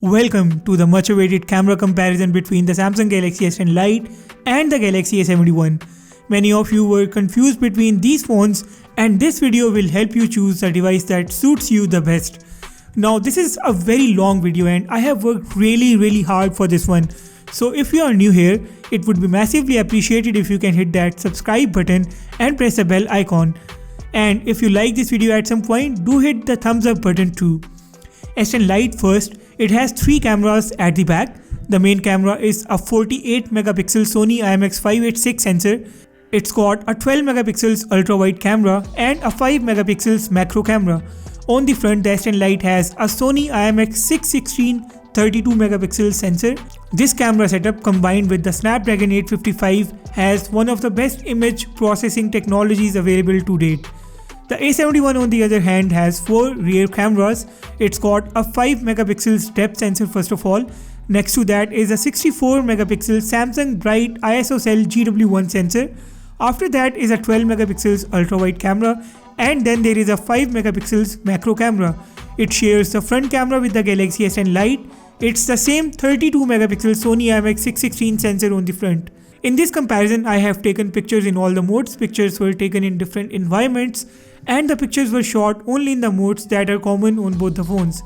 Welcome to the much awaited camera comparison between the Samsung Galaxy S10 Lite and the Galaxy A71. Many of you were confused between these phones, and this video will help you choose the device that suits you the best. Now this is a very long video and I have worked really hard for this one. So if you are new here, it would be massively appreciated if you can hit that subscribe button and press the bell icon. And if you like this video at some point, do hit the thumbs up button too. S10 Lite first. It has 3 cameras at the back. The main camera is a 48 megapixel Sony IMX586 sensor. It's got a 12 megapixels ultra-wide camera and a 5 megapixels macro camera. On the front, the S10 Lite has a Sony IMX616 32 megapixel sensor. This camera setup combined with the Snapdragon 855 has one of the best image processing technologies available to date. The A71 on the other hand has 4 rear cameras. It's got a 5 megapixels depth sensor first of all. Next to that is a 64 megapixel Samsung Bright ISOCELL GW1 sensor. After that is a 12 megapixels ultra wide camera, and then there is a 5 megapixels macro camera. It shares the front camera with the Galaxy S10 Lite. It's the same 32 megapixel Sony IMX616 sensor on the front. In this comparison, I have taken pictures in all the modes. Pictures were taken in different environments and the pictures were shot only in the modes that are common on both the phones.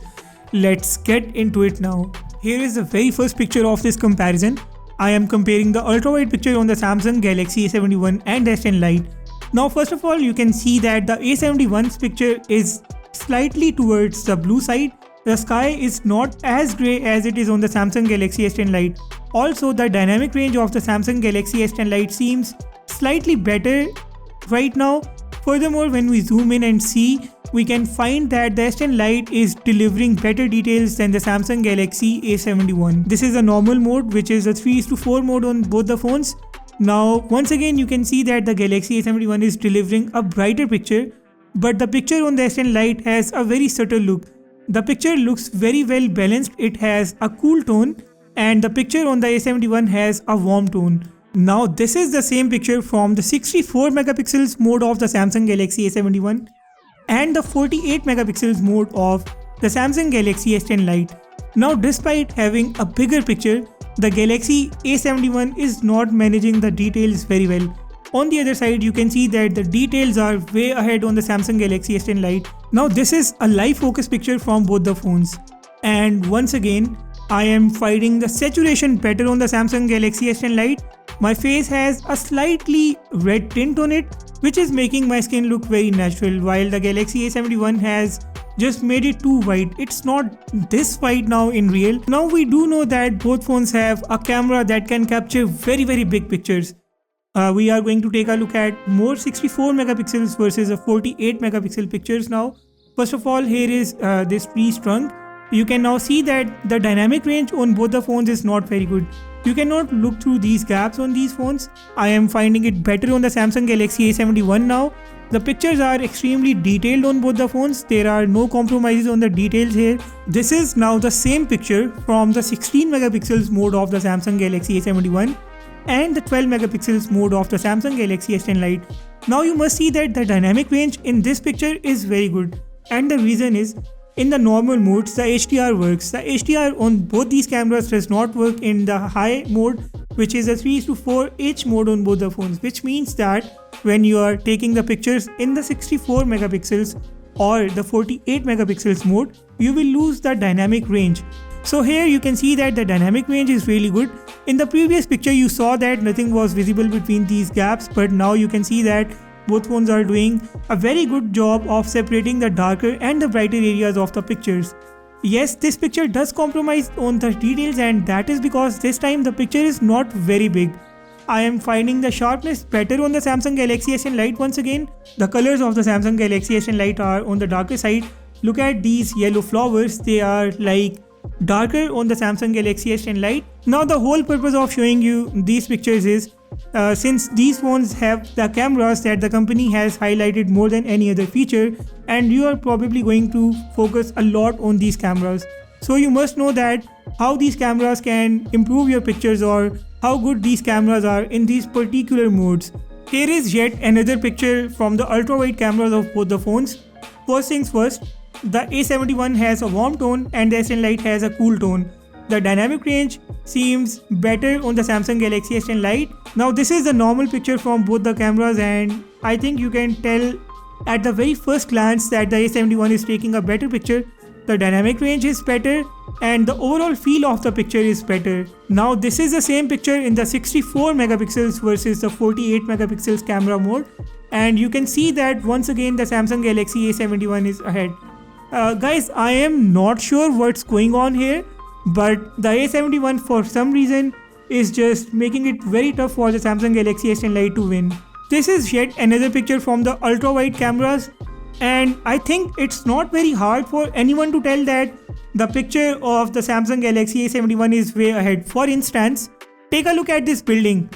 Let's get into it now. Here is the very first picture of this comparison. I am comparing the ultra-wide picture on the Samsung Galaxy A71 and S10 Lite. Now first of all, you can see that the A71's picture is slightly towards the blue side. The sky is not as grey as it is on the Samsung Galaxy S10 Lite. Also, the dynamic range of the Samsung Galaxy S10 Lite seems slightly better right now. Furthermore, when we zoom in and see, we can find that the S10 Lite is delivering better details than the Samsung Galaxy A71. This is a normal mode, which is a 3:4 mode on both the phones. Now, once again, you can see that the Galaxy A71 is delivering a brighter picture, but the picture on the S10 Lite has a very subtle look. The picture looks very well balanced. It has a cool tone, and the picture on the A71 has a warm tone. Now this is the same picture from the 64 megapixels mode of the Samsung Galaxy A71 and the 48 megapixels mode of the Samsung Galaxy S10 Lite. Now despite having a bigger picture, the Galaxy A71 is not managing the details very well. On the other side, you can see that the details are way ahead on the Samsung Galaxy S10 Lite. Now this is a live focus picture from both the phones. And once again, I am finding the saturation better on the Samsung Galaxy S10 Lite. My face has a slightly red tint on it, which is making my skin look very natural, while the Galaxy A71 has just made it too white. It's not this white now in real. Now we do know that both phones have a camera that can capture very big pictures. We are going to take a look at more 64 megapixels versus a 48 megapixel pictures now. First of all, here is this tree's trunk. You can now see that the dynamic range on both the phones is not very good. You cannot look through these gaps on these phones. I am finding it better on the Samsung Galaxy A71 now. The pictures are extremely detailed on both the phones. There are no compromises on the details here. This is now the same picture from the 16 megapixels mode of the Samsung Galaxy A71 and the 12 megapixels mode of the Samsung Galaxy S10 Lite. Now you must see that the dynamic range in this picture is very good, and the reason is, in the normal modes, the HDR works. The HDR on both these cameras does not work in the high mode, which is a 3:4H mode on both the phones, which means that when you are taking the pictures in the 64 megapixels or the 48 megapixels mode, you will lose the dynamic range. So here you can see that the dynamic range is really good. In the previous picture, you saw that nothing was visible between these gaps, but now you can see that both phones are doing a very good job of separating the darker and the brighter areas of the pictures. Yes, this picture does compromise on the details, and that is because this time the picture is not very big. I am finding the sharpness better on the Samsung Galaxy S10 Lite once again. The colors of the Samsung Galaxy S10 Lite are on the darker side. Look at these yellow flowers. They are like darker on the Samsung Galaxy S10 Lite. Now the whole purpose of showing you these pictures is since these phones have the cameras that the company has highlighted more than any other feature, and you are probably going to focus a lot on these cameras. So you must know that how these cameras can improve your pictures or how good these cameras are in these particular modes. Here is yet another picture from the ultra wide cameras of both the phones. First things first, the A71 has a warm tone and the S10 Lite has a cool tone. The dynamic range seems better on the Samsung Galaxy S10 Lite. Now this is the normal picture from both the cameras, and I think you can tell at the very first glance that the A71 is taking a better picture. The dynamic range is better and the overall feel of the picture is better. Now this is the same picture in the 64 megapixels versus the 48 megapixels camera mode, and you can see that once again the Samsung Galaxy A71 is ahead. Guys, I am not sure what's going on here, but the A71 for some reason is just making it very tough for the Samsung Galaxy S10 Lite to win. This is yet another picture from the ultra-wide cameras, and I think it's not very hard for anyone to tell that the picture of the Samsung Galaxy A71 is way ahead. For instance, take a look at this building.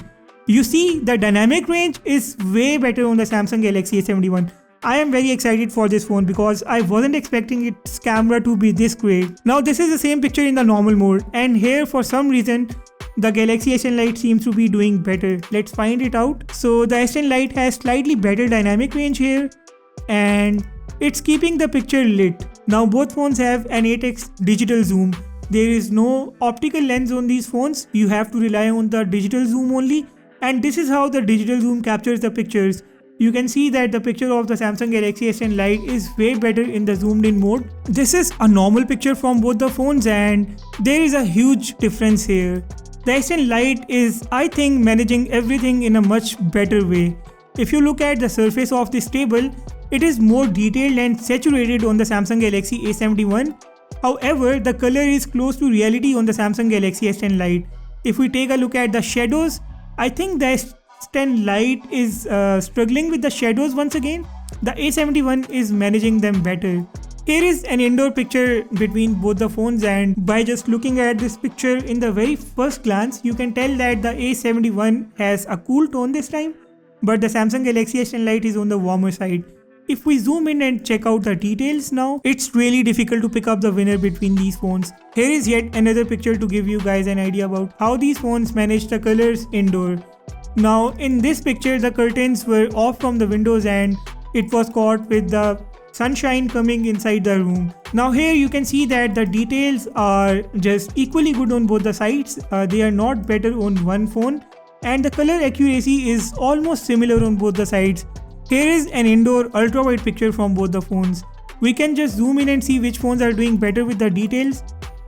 You see the dynamic range is way better on the Samsung Galaxy A71. I am very excited for this phone because I wasn't expecting its camera to be this great. Now this is the same picture in the normal mode, and here for some reason the Galaxy S10 Lite seems to be doing better. Let's find it out. So the S10 Lite has slightly better dynamic range here, and it's keeping the picture lit. Now both phones have an 8x digital zoom. There is no optical lens on these phones. You have to rely on the digital zoom only, and this is how the digital zoom captures the pictures. You can see that the picture of the Samsung Galaxy S10 Lite is way better in the zoomed in mode. This is a normal picture from both the phones, and there is a huge difference here. The S10 Lite is, I think, managing everything in a much better way. If you look at the surface of this table, it is more detailed and saturated on the Samsung Galaxy A71. However, the color is close to reality on the Samsung Galaxy S10 Lite. If we take a look at the shadows, I think the S10 Lite is struggling with the shadows once again. The A71 is managing them better. Here is an indoor picture between both the phones, and by just looking at this picture in the very first glance, you can tell that the A71 has a cool tone this time, but the Samsung Galaxy S10 Lite is on the warmer side. If we zoom in and check out the details now, it's really difficult to pick up the winner between these phones. Here is yet another picture to give you guys an idea about how these phones manage the colors indoor. Now in this picture, the curtains were off from the windows and it was caught with the sunshine coming inside the room. Now here you can see that the details are just equally good on both the sides. They are not better on one phone, and the color accuracy is almost similar on both the sides. Here is an indoor ultra-wide picture from both the phones. We can just zoom in and see which phones are doing better with the details,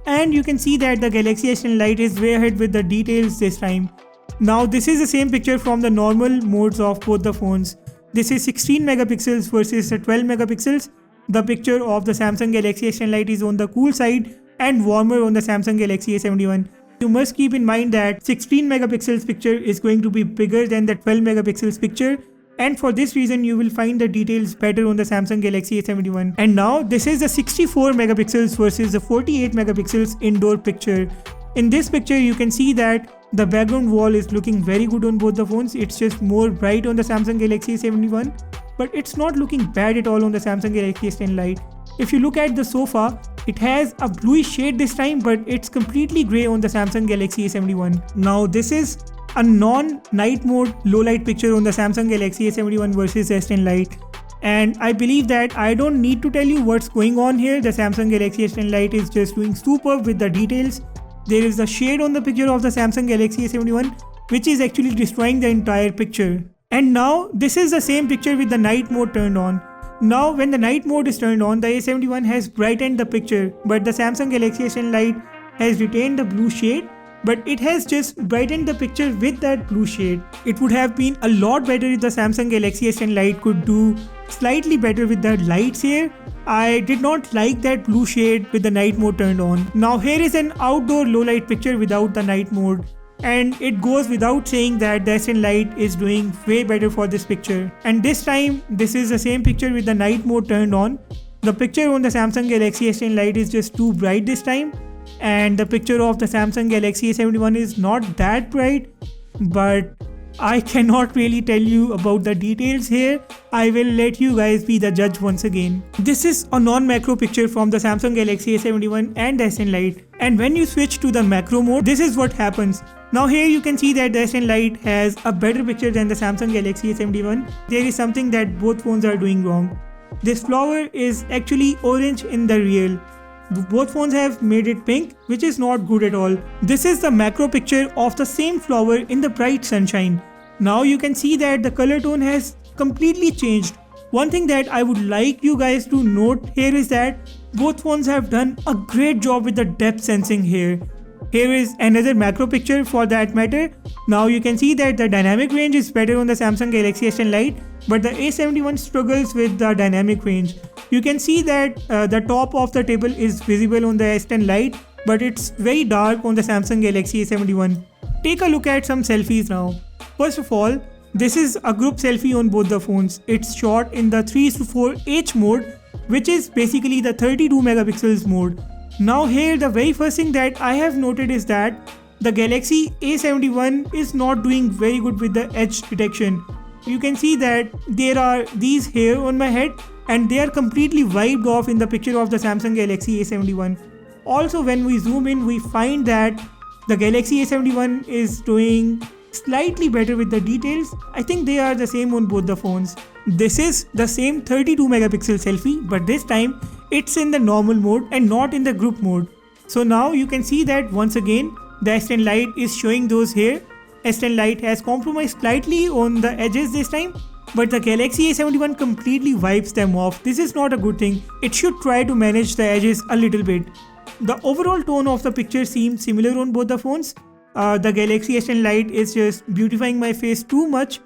and you can see that the Galaxy S10 Lite is way ahead with the details this time. Now this is the same picture from the normal modes of both the phones. This is 16 megapixels versus 12 megapixels. The picture of the Samsung Galaxy S10 Lite is on the cool side and warmer on the Samsung Galaxy A71. You must keep in mind that 16 megapixels picture is going to be bigger than the 12 megapixels picture, and for this reason you will find the details better on the Samsung Galaxy A71. And now this is the 64 megapixels versus the 48 megapixels indoor picture. In this picture you can see that the background wall is looking very good on both the phones. It's just more bright on the Samsung Galaxy A71, but it's not looking bad at all on the Samsung Galaxy S10 Lite. If you look at the sofa, it has a bluish shade this time, but it's completely grey on the Samsung Galaxy A71. Now this is a non-night mode low light picture on the Samsung Galaxy A71 versus S10 Lite. And I believe that I don't need to tell you what's going on here. The Samsung Galaxy S10 Lite is just doing superb with the details. There is a shade on the picture of the Samsung Galaxy A71 which is actually destroying the entire picture. And now this is the same picture with the night mode turned on. Now when the night mode is turned on, the A71 has brightened the picture, but the Samsung Galaxy S10 Lite has retained the blue shade, but it has just brightened the picture with that blue shade. It would have been a lot better if the Samsung Galaxy S10 Lite could do slightly better with the lights here. I did not like that blue shade with the night mode turned on. Now here is an outdoor low light picture without the night mode, and it goes without saying that the S10 Lite is doing way better for this picture. And this time this is the same picture with the night mode turned on. The picture on the Samsung Galaxy S10 Lite is just too bright this time, and the picture of the Samsung Galaxy A71 is not that bright, but I cannot really tell you about the details here. I will let you guys be the judge once again. This is a non-macro picture from the Samsung Galaxy A71 and the S10 Lite, and when you switch to the macro mode, this is what happens. Now here you can see that the S10 Lite has a better picture than the Samsung Galaxy A71. There is something that both phones are doing wrong. This flower is actually orange in the real. Both phones have made it pink, which is not good at all. This is the macro picture of the same flower in the bright sunshine. Now you can see that the color tone has completely changed. One thing that I would like you guys to note here is that both phones have done a great job with the depth sensing here. Here is another macro picture for that matter. Now you can see that the dynamic range is better on the Samsung Galaxy S10 Lite, but the A71 struggles with the dynamic range. You can see that the top of the table is visible on the S10 Lite, but it's very dark on the Samsung Galaxy A71. Take a look at some selfies now. First of all, this is a group selfie on both the phones. It's shot in the 3:4 mode, which is basically the 32 megapixels mode. Now here the very first thing that I have noted is that the Galaxy A71 is not doing very good with the edge detection. You can see that there are these hair on my head and they are completely wiped off in the picture of the Samsung Galaxy A71. Also when we zoom in, we find that the Galaxy A71 is doing slightly better with the details. I think they are the same on both the phones. This is the same 32 megapixel selfie, but this time it's in the normal mode and not in the group mode. So now you can see that once again the S10 Lite is showing those hair. S10 Lite has compromised slightly on the edges this time, but the Galaxy A71 completely wipes them off. This is not a good thing. It should try to manage the edges a little bit. The overall tone of the picture seems similar on both the phones. The Galaxy S10 Lite is just beautifying my face too much.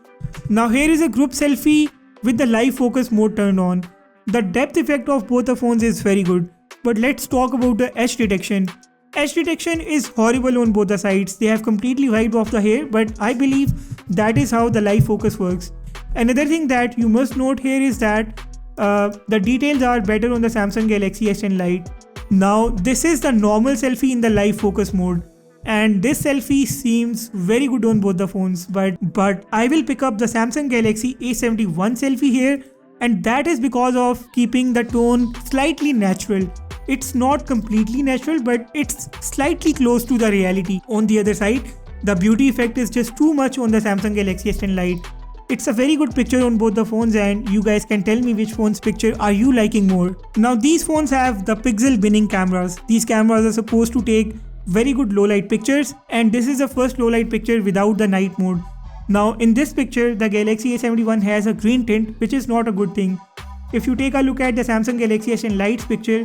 Now here is a group selfie with the live focus mode turned on. The depth effect of both the phones is very good. But let's talk about the edge detection. Edge detection is horrible on both the sides. They have completely wiped off the hair, but I believe that is how the live focus works. Another thing that you must note here is that the details are better on the Samsung Galaxy S10 Lite. Now this is the normal selfie in the live focus mode. And this selfie seems very good on both the phones, but I will pick up the Samsung Galaxy A71 selfie here, and that is because of keeping the tone slightly natural. It's not completely natural, but it's slightly close to the reality. On the other side, the beauty effect is just too much on the Samsung Galaxy S10 Lite. It's a very good picture on both the phones, and you guys can tell me which phone's picture are you liking more. Now these phones have the pixel binning cameras. These cameras are supposed to take very good low light pictures, and this is the first low light picture without the night mode. Now in this picture the Galaxy A71 has a green tint, which is not a good thing. If you take a look at the Samsung Galaxy S10 Lite's picture,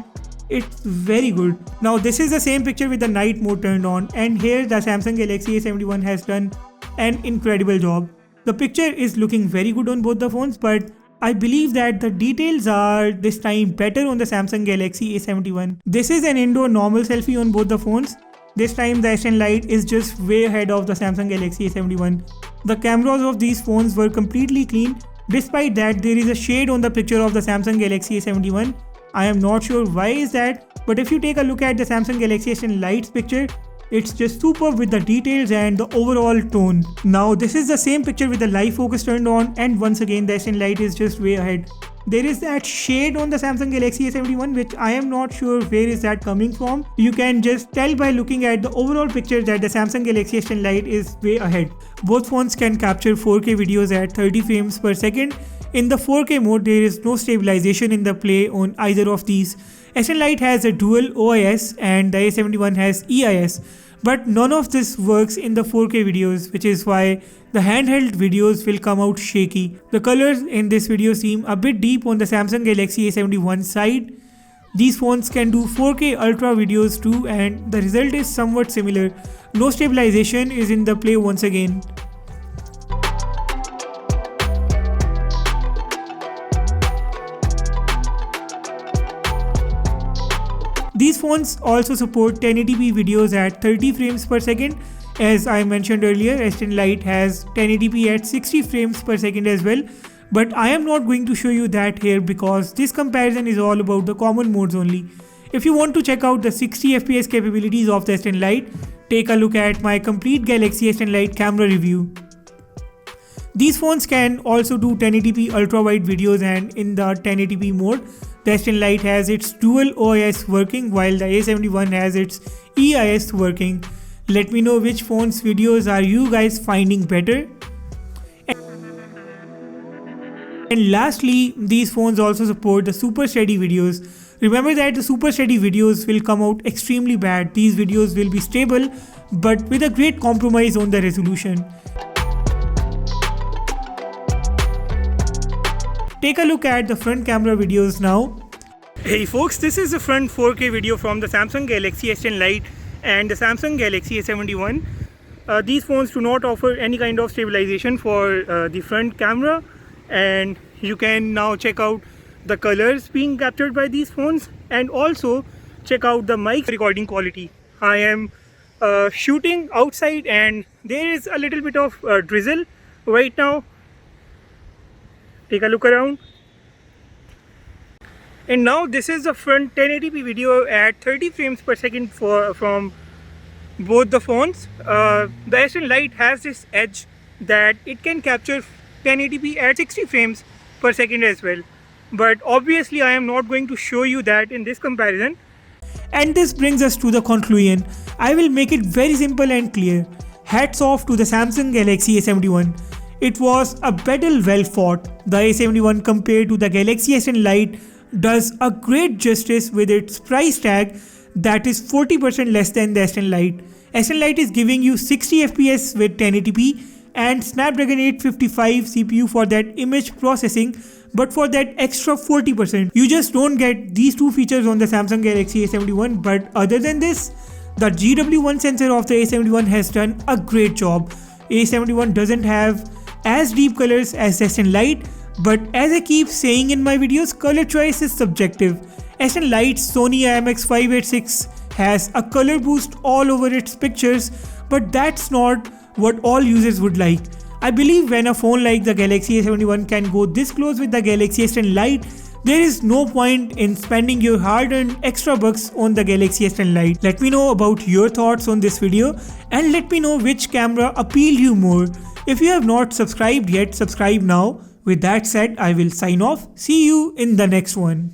it's very good. Now this is the same picture with the night mode turned on, and here the Samsung Galaxy A71 has done an incredible job. The picture is looking very good on both the phones, but I believe that the details are this time better on the Samsung Galaxy A71. This is an indoor normal selfie on both the phones. This time the S10 Lite is just way ahead of the Samsung Galaxy A71. The cameras of these phones were completely clean. Despite that, there is a shade on the picture of the Samsung Galaxy A71. I am not sure why is that, but if you take a look at the Samsung Galaxy S10 Lite's picture, it's just superb with the details and the overall tone. Now this is the same picture with the live focus turned on, and once again the S10 Lite is just way ahead. There is that shade on the Samsung Galaxy A71 which I am not sure where is that coming from. You can just tell by looking at the overall picture that the Samsung Galaxy S10 Lite is way ahead. Both phones can capture 4K videos at 30 frames per second. In the 4K mode, there is no stabilization in the play on either of these. S10 Lite has a dual OIS and the A71 has EIS. But none of this works in the 4K videos, which is why the handheld videos will come out shaky. The colors in this video seem a bit deep on the Samsung Galaxy A71 side. These phones can do 4K ultra videos too, and the result is somewhat similar. No stabilization is in the play once again. These phones also support 1080p videos at 30 frames per second. As I mentioned earlier, S10 Lite has 1080p at 60 frames per second as well. But I am not going to show you that here because this comparison is all about the common modes only. If you want to check out the 60 FPS capabilities of the S10 Lite, take a look at my complete Galaxy S10 Lite camera review. These phones can also do 1080p ultrawide videos, and in the 1080p mode, the S10 Lite has its dual OIS working while the A71 has its EIS working. Let me know which phone's videos are you guys finding better. And lastly, these phones also support the super steady videos. Remember that the super steady videos will come out extremely bad. These videos will be stable but with a great compromise on the resolution. Take a look at the front camera videos now. Hey folks, this is the front 4K video from the Samsung Galaxy S10 Lite and the Samsung Galaxy A71. These phones do not offer any kind of stabilization for the front camera, and you can now check out the colors being captured by these phones and also check out the mic recording quality. I am shooting outside and there is a little bit of drizzle right now. Take a look around. And now this is the front 1080p video at 30 frames per second from both the phones. The S10 Lite has this edge that it can capture 1080p at 60 frames per second as well. But obviously I am not going to show you that in this comparison. And this brings us to the conclusion. I will make it very simple and clear. Hats off to the Samsung Galaxy A71. It was a battle well fought. The A71 compared to the Galaxy S10 Lite does a great justice with its price tag that is 40% less than the S10 Lite. S10 Lite is giving you 60 FPS with 1080p and Snapdragon 855 CPU for that image processing, but for that extra 40%. You just don't get these two features on the Samsung Galaxy A71, but other than this, the GW1 sensor of the A71 has done a great job. A71 doesn't have as deep colors as S10 Lite, but as I keep saying in my videos, color choice is subjective. S10 Lite's Sony IMX586 has a color boost all over its pictures, but that's not what all users would like. I believe when a phone like the Galaxy A71 can go this close with the Galaxy S10 Lite, there is no point in spending your hard-earned extra bucks on the Galaxy S10 Lite. Let me know about your thoughts on this video and let me know which camera appealed you more. If you have not subscribed yet, subscribe now. With that said, I will sign off. See you in the next one.